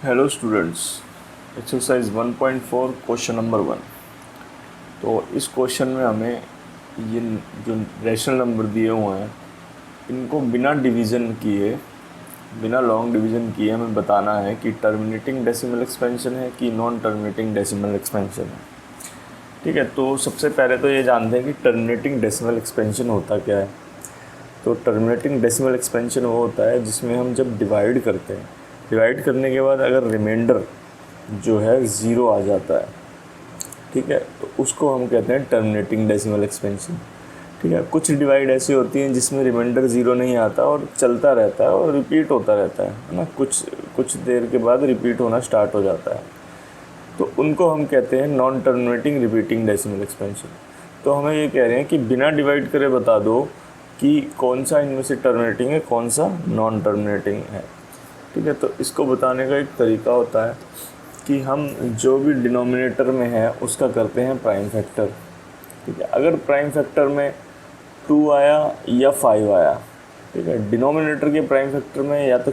Hello students, exercise 1.4 question number 1। तो इस question में हमें ये जो रैशनल नंबर दिए हुए हैं इनको बिना डिवीज़न किए, बिना लॉन्ग डिवीज़न किए हमें बताना है कि टर्मिनेटिंग डेसिमल एक्सपेंशन है कि नॉन टर्मिनेटिंग डेसिमल एक्सपेंशन है। ठीक है, तो सबसे पहले तो ये जानते हैं कि टर्मिनेटिंग डेसिमल एक्सपेंशन होता क्या है। तो टर्मिनेटिंग डेसिमल एक्सपेंशन वो होता है जिसमें हम जब डिवाइड करते हैं, डिवाइड करने के बाद अगर रिमाइंडर जो है ज़ीरो आ जाता है, ठीक है, तो उसको हम कहते हैं टर्मिनेटिंग डेसिमल एक्सपेंशन। ठीक है, कुछ डिवाइड ऐसी होती हैं जिसमें रिमाइंडर ज़ीरो नहीं आता और चलता रहता है और रिपीट होता रहता है ना, कुछ देर के बाद रिपीट होना स्टार्ट हो जाता है, तो उनको हम कहते हैं non terminating repeating decimal expansion. तो हमें ये कह रहे हैं कि बिना डिवाइड करे बता दो कि कौन सा इनमें से टर्मिनेटिंग है, कौन सा नॉन टर्मिनेटिंग है। ठीक है, तो इसको बताने का एक तरीका होता है कि हम जो भी डिनोमिनेटर में है उसका करते हैं प्राइम फैक्टर। ठीक है, अगर प्राइम फैक्टर में 2 आया या 5 आया, ठीक है, डिनोमिनेटर के प्राइम फैक्टर में या तो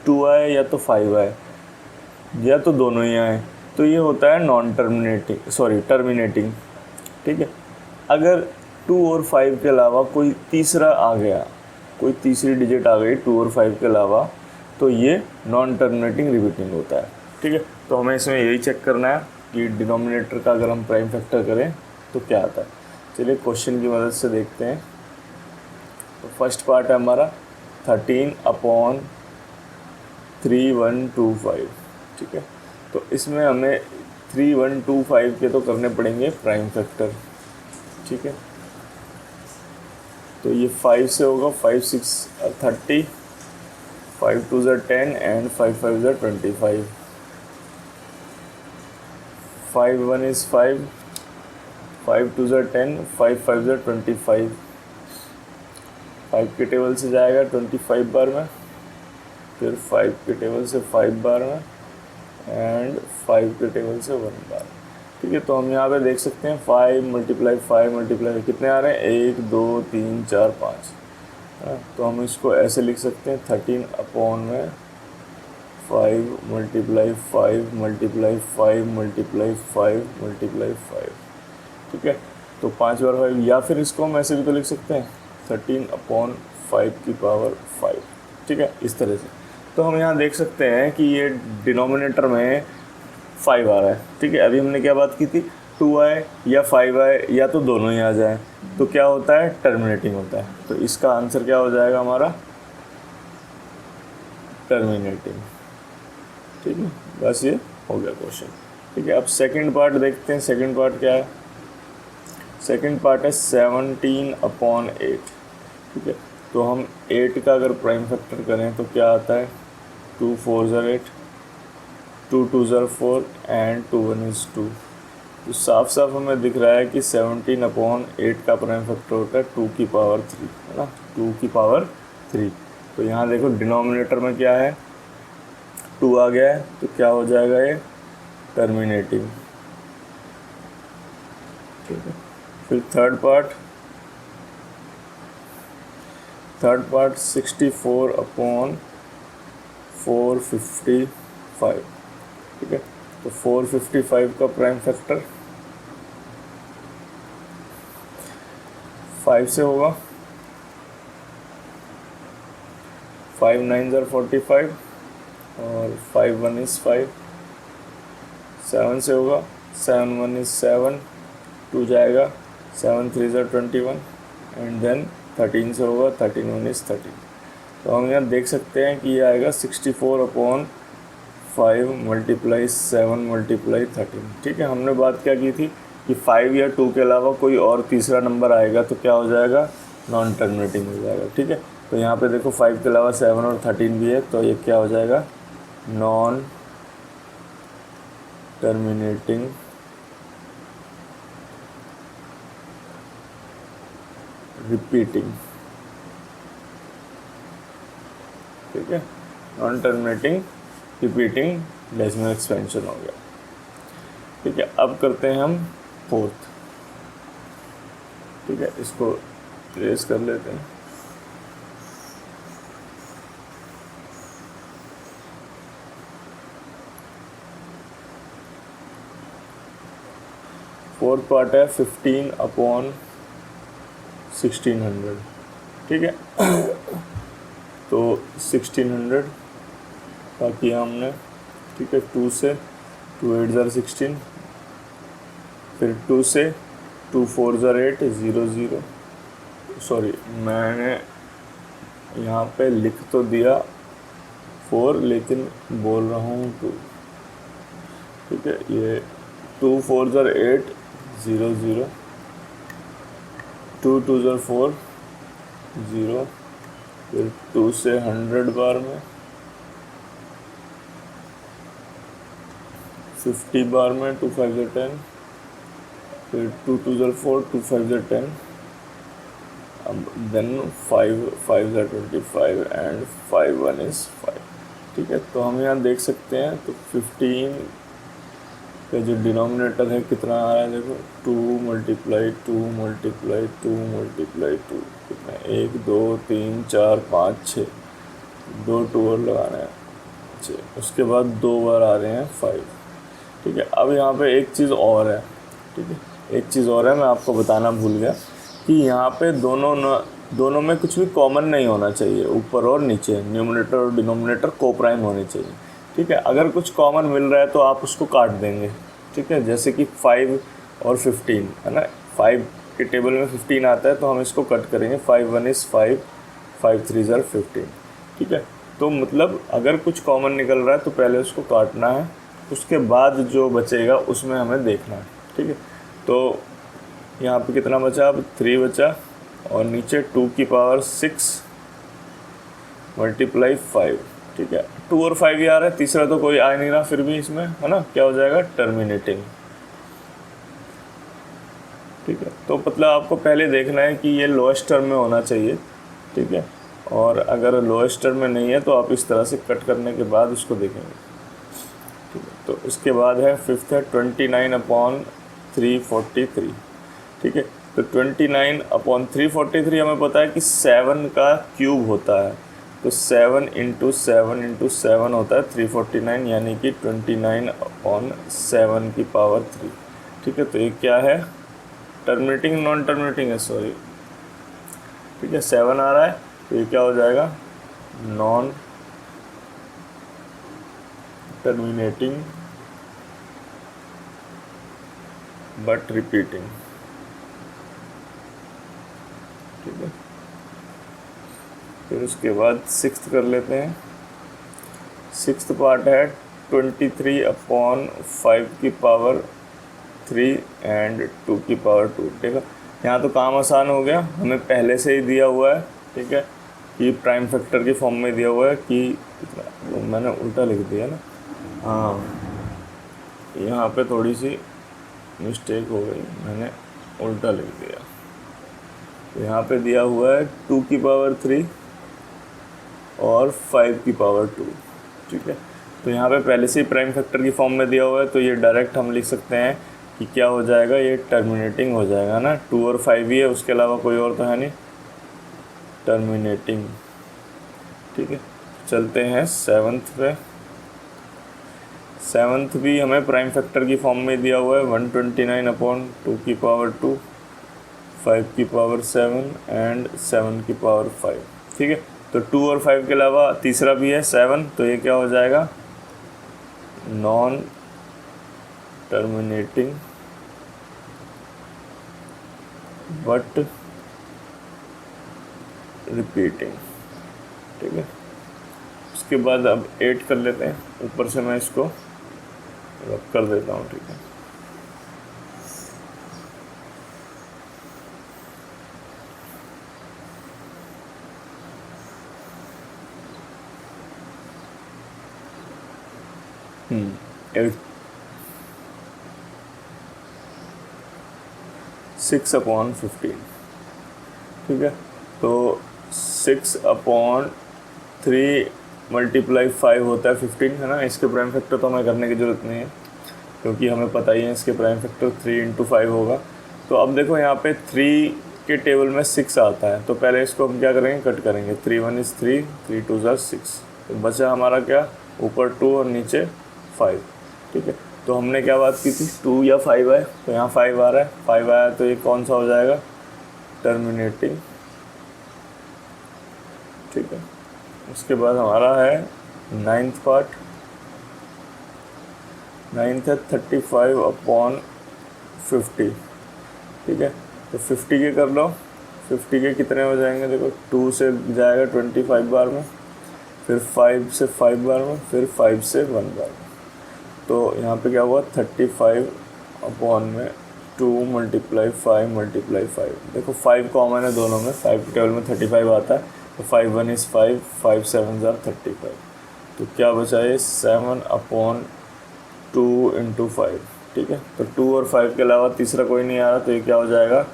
2 आए या तो 5 आए या तो दोनों ही आए, तो ये होता है नॉन टर्मिनेटिंग। ठीक है, अगर 2 और 5 के अलावा कोई तीसरा आ गया, कोई तीसरी डिजिट आ गई 2 और 5 के अलावा, तो ये नॉन टर्मिनेटिंग रिपीटिंग होता है। ठीक है, तो हमें इसमें यही चेक करना है कि डिनोमिनेटर का अगर हम प्राइम फैक्टर करें तो क्या आता है। चलिए क्वेश्चन की मदद से देखते हैं। तो फर्स्ट पार्ट है हमारा 13/3125। ठीक है, तो इसमें हमें 3125 के तो करने पड़ेंगे प्राइम फैक्टर। ठीक है, तो ये 5 से होगा, 5 6 30, 5 2 10 एंड 5 5 25, 5 1 is 5, 5 2 10, 5 5 25, 5 के टेबल से जाएगा 25 बार में, फिर 5 के टेबल से 5 बार में एंड 5 के टेबल से 1 बार। ठीक है, तो हम यहाँ पे देख सकते हैं 5 × 5 × कितने आ रहे हैं, 1 2 3 4 5। तो हम इसको ऐसे लिख सकते हैं 13/5 × 5 × 5 × 5। ठीक है, तो 5 बार 5, या फिर इसको हम ऐसे भी तो लिख सकते हैं 13/5 ठीक है, इस तरह से। तो हम यहाँ देख सकते हैं कि ये डिनोमिनेटर में 5 आ रहा है। ठीक है, अभी हमने क्या बात की थी, 2 आए या 5 आए या तो दोनों ही आ जाए, तो क्या होता है, टर्मिनेटिंग होता है। तो इसका आंसर क्या हो जाएगा हमारा, टर्मिनेटिंग। ठीक है, बस ये हो गया क्वेश्चन। ठीक है, अब सेकंड पार्ट देखते हैं। सेकंड पार्ट क्या है, सेकंड पार्ट है 17/8। ठीक है, तो हम 8 का अगर प्राइम फैक्टर करें तो क्या आता है, 2 4 8, 2 2 4 एंड 2 1 is 2। तो साफ साफ हमें दिख रहा है कि 17/8 का प्राइम फैक्टर होता है 2 की पावर 3, है ना, 2 की पावर 3। तो यहाँ देखो डिनोमिनेटर में क्या है, 2 आ गया है, तो क्या हो जाएगा ये, टर्मिनेटिंग। ठीक है, फिर थर्ड पार्ट 64/455। ठीक है, तो 455 का प्राइम फैक्टर 5 से होगा, 5 9 45 और 5 1 is 5। 7 से होगा, 7 1 is 7, 2 जाएगा, 7 3 21 एंड देन 13 से होगा, 13 1 is 13। तो हम यहाँ देख सकते हैं कि ये आएगा 64/5 × 7 × 13। ठीक है, हमने बात क्या की थी कि 5 या 2 के अलावा कोई और तीसरा नंबर आएगा तो क्या हो जाएगा, नॉन टर्मिनेटिंग हो जाएगा। ठीक है, तो यहाँ पे देखो 5 के अलावा 7 और 13 भी है, तो ये क्या हो जाएगा, नॉन टर्मिनेटिंग रिपीटिंग। ठीक है, non terminating repeating decimal expansion हो गया। ठीक है, अब करते हैं हम फोर्थ। ठीक है, इसको ट्रेस कर लेते हैं। फोर्थ पार्ट है 15/1600, ठीक है। तो 1600 का किया हमने, ठीक है, 2 से 2 8 ज़र 16, फिर 2 से 2 4 ज़र 8 0 0, सॉरी मैंने यहाँ पे लिख तो दिया 4 लेकिन बोल रहा हूँ 2, ठीक है। ये 2 4 ज़र 8 0 0, 2 2 ज़र 4 0, फिर 2 से 100 बार में, 50 बार में, 2 5 ज़र 10, फिर 2 2 ज़र 4 2 5 ज़र 10, देन 5 5 ज़र 25 एंड 5 1 इज़ 5, ठीक है। तो हम यहाँ देख सकते हैं, तो 15 का जो डिनोमिनेटर है कितना आ रहा है, देखो 2 × 2 × 2 × 2 कितना, 1 2 3 4 5 6, 2 2 और लगाना है 6, उसके बाद 2 बार आ रहे हैं 5, ठीक है। अब यहाँ पे एक चीज़ और है, ठीक है, एक चीज़ और है, मैं आपको बताना भूल गया कि यहाँ पे दोनों में कुछ भी कॉमन नहीं होना चाहिए, ऊपर और नीचे न्यूमरेटर और डिनोमिनेटर कोप्राइम होने चाहिए, ठीक है। अगर कुछ कॉमन मिल रहा है तो आप उसको काट देंगे, ठीक है। जैसे कि 5 और 15 है ना, 5 के टेबल में 15 आता है तो हम इसको कट करेंगे, 5 1 इज़ 5, 5 3 ज़र 15, ठीक है। तो मतलब अगर कुछ कॉमन निकल रहा है तो पहले उसको काटना है, उसके बाद जो बचेगा उसमें हमें देखना है, ठीक है। तो यहाँ पे कितना बचा, अब 3 बचा, और नीचे 2 की पावर 6 × 5, ठीक है। 2 और 5 ही आ रहा है, तीसरा तो कोई आ नहीं रहा, फिर भी इसमें है ना क्या हो जाएगा, टर्मिनेटिंग, ठीक है। तो मतलब आपको पहले देखना है कि ये लोएस्ट टर्म में होना चाहिए, ठीक है। और अगर लोएस्ट टर्म में नहीं है तो आप इस तरह से कट करने के बाद उसको देखेंगे, ठीक है। तो इसके बाद है फिफ्थ है 29/343, ठीक है। तो 29/343 हमें पता है कि 7 का क्यूब होता है, तो 7 × 7 × 7 होता है 349, यानी कि 29/7 की पावर 3, ठीक है। तो ये क्या है, टर्मिनेटिंग नॉन टर्मिनेटिंग है, सॉरी, ठीक है, 7 आ रहा है, तो ये क्या हो जाएगा, नॉन टर्मिनेटिंग बट रिपीटिंग, ठीक है। फिर उसके बाद सिक्स्थ कर लेते हैं। सिक्स्थ पार्ट है 23/5 की पावर 3 एंड 2 की पावर 2, ठीक है। यहाँ तो काम आसान हो गया, हमें पहले से ही दिया हुआ है, ठीक है, कि प्राइम फैक्टर की फॉर्म में दिया हुआ है कि मैंने उल्टा लिख दिया ना, हाँ, यहाँ पे थोड़ी सी मिस्टेक हो गई, मैंने उल्टा लिख दिया। तो यहाँ पे दिया हुआ है 2 की पावर 3 और 5 की पावर 2, ठीक है। तो यहाँ पे पहले से ही प्राइम फैक्टर की फॉर्म में दिया हुआ है, तो ये डायरेक्ट हम लिख सकते हैं कि क्या हो जाएगा, ये टर्मिनेटिंग हो जाएगा ना, 2 और 5 ही है, उसके अलावा कोई और तो है नहीं, टर्मिनेटिंग, ठीक है। चलते हैं सेवन्थ पे। सेवन्थ भी हमें प्राइम फैक्टर की फॉर्म में दिया हुआ है, 129/2 की पावर 2, 5 की पावर 7 एंड 7 की पावर 5, ठीक है। तो 2 और 5 के अलावा तीसरा भी है 7, तो ये क्या हो जाएगा, नॉन टर्मिनेटिंग बट रिपीटिंग, ठीक है। उसके बाद अब 8 कर लेते हैं, ऊपर से मैं इसको रब कर देता हूँ, ठीक है। एट 6/15, ठीक है। तो 6/3 × 5 होता है 15, है ना। इसके प्राइम फैक्टर तो हमें करने की ज़रूरत नहीं है, क्योंकि हमें पता ही है इसके प्राइम फैक्टर 3 × 5 होगा। तो अब देखो यहाँ पे 3 के टेबल में 6 आता है, तो पहले इसको हम क्या करेंगे, कट करेंगे, 3 1 इज़ 3, 3 2 ज़ 6, तो बचा हमारा क्या, ऊपर 2 और नीचे 5, ठीक है। तो हमने क्या बात की थी, 2 या 5 है, तो यहाँ 5 आ रहा है, 5 आया तो ये कौन सा हो जाएगा, टर्मिनेटिंग। ठीक है, उसके बाद हमारा है 9th पार्ट, 9th है 35/50। ठीक है, तो 50 के कर लो, 50 के कितने हो जाएंगे, देखो 2 से जाएगा 25 बार में, फिर 5 से 5 बार में, फिर 5 से 1 बार में। तो यहाँ पे क्या हुआ, 35/2 × 5 × 5। देखो 5 कॉमन है दोनों में, 5 के टेबल में 35 आता है, तो 5 1 is 5, 5 7 are 35। तो क्या बचा है, 7/2 × 5। ठीक है, तो 2 और 5 के अलावा तीसरा कोई नहीं आ रहा, तो ये क्या हो जाएगा,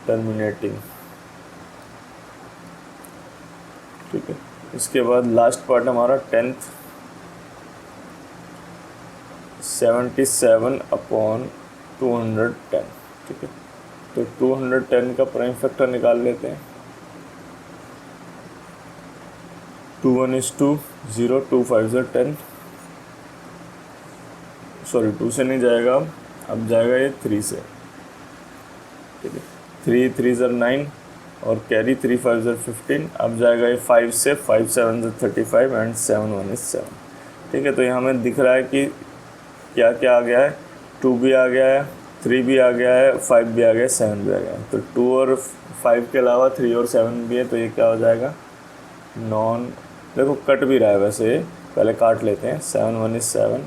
टर्मिनेटिंग। ठीक है, इसके बाद लास्ट पार्ट हमारा 10th, 77/210। ठीक है, तो 210 का प्राइम फैक्टर निकाल लेते हैं। 2 1 is 2, 0, 2 5 are 10, सॉरी 2 से नहीं जाएगा, अब जाएगा ये 3 से। ठीक है, 3 3 are 9 और कैरी 3 5 are 15। अब जाएगा ये 5 से, 5 7 are 35 एंड 7 1 is 7। ठीक है, तो यहाँ हमें दिख रहा है कि क्या क्या आ गया है, 2 भी आ गया है, 3 भी आ गया है, 5 भी आ गया है, 7 भी आ गया है। तो 2 और 5 के अलावा 3 और 7 भी है, तो ये क्या हो जाएगा, नॉन। देखो कट भी रहा है वैसे, पहले काट लेते हैं। 7 1 is 7,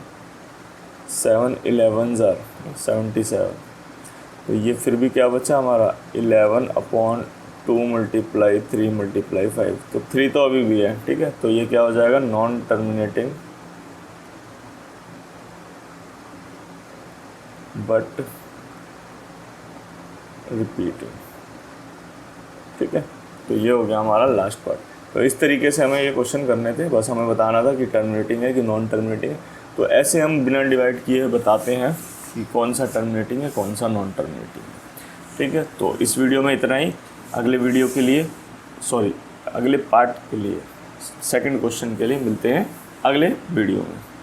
7 11s are 77। तो ये फिर भी क्या बचा हमारा, 11/2 × 3 × 5। तो 3 तो अभी भी है। ठीक है, तो ये क्या हो जाएगा, नॉन टर्मिनेटिंग बट रिपीटिंग। ठीक है, तो ये हो गया हमारा लास्ट पार्ट। तो इस तरीके से हमें ये क्वेश्चन करने थे, बस हमें बताना था कि टर्मिनेटिंग है कि नॉन टर्मिनेटिंग है। तो ऐसे हम बिना डिवाइड किए बताते हैं कि कौन सा टर्मिनेटिंग है, कौन सा नॉन टर्मिनेटिंग है। ठीक है, तो इस वीडियो में इतना ही। अगले वीडियो के लिए, अगले पार्ट के लिए, सेकंड क्वेश्चन के लिए मिलते हैं अगले वीडियो में।